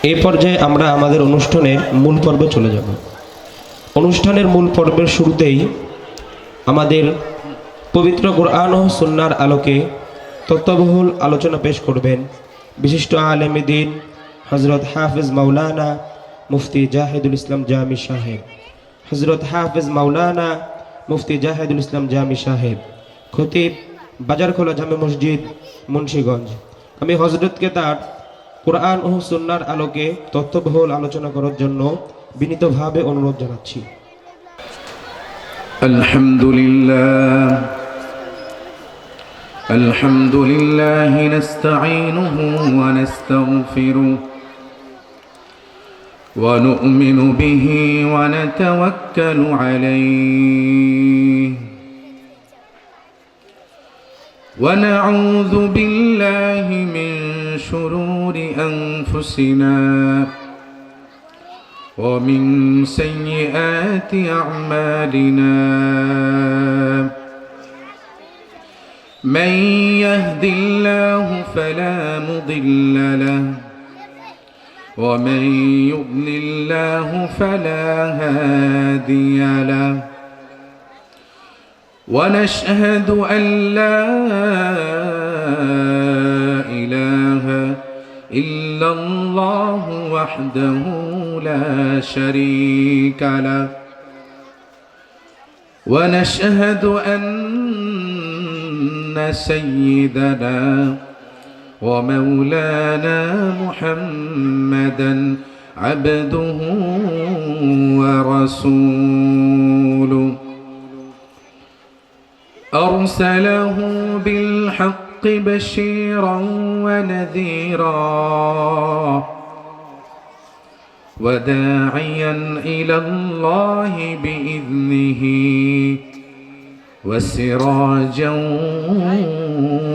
এই পর্যায়ে আমরা আমাদের অনুষ্ঠানের মূল পর্বে চলে যাব। অনুষ্ঠানের মূল পর্বের শুরুতেই আমাদের পবিত্র কোরআন ও সুন্নাহর আলোকে তত্ত্ববহুল আলোচনা পেশ করবেন বিশিষ্ট আলেমে দ্বীন হযরত হাফেজ মাওলানা মুফতি জাহিদুল ইসলাম জামি সাহেব। হযরত হাফেজ মাওলানা মুফতি জাহিদুল ইসলাম জামি সাহেব, খতিব, বাজারখোলা জামে মসজিদ, মুন্সিগঞ্জ। আমি হযরতকে তার কোরআন ও সুন্নাহর আলোকে তত্ত্ববহুল আলোচনা করার জন্য বিনীতভাবে অনুরোধ জানাচ্ছি। আলহামদুলিল্লাহ نستعينه ونستغفره ونؤمن به ونتوكل عليه ونعوذ بالله من شرور أنفسنا ومن سيئات أعمالنا من يهد الله فلا مضل له ومن يضلل الله فلا هادي له ونشهد أن لا إله إلا الله وحده لا شريك له ونشهد أن سيدنا ومولانا محمدا عبده ورسوله أرسله بالحق بشيرا ونذيرا وداعيا إلى الله بإذنه وسراجا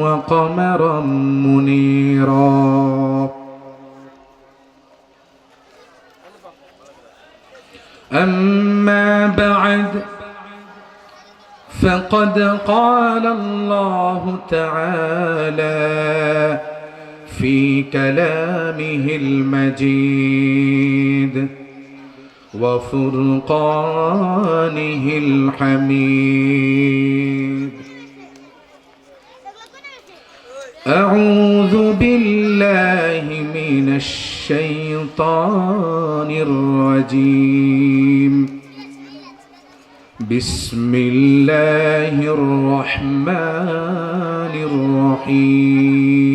وقمرا منيرا أما بعد فقد قال الله تعالى في كلامه المجيد وفرقانه الحميد أعوذ بالله من الشيطان الرجيم بسم الله الرحمن الرحيم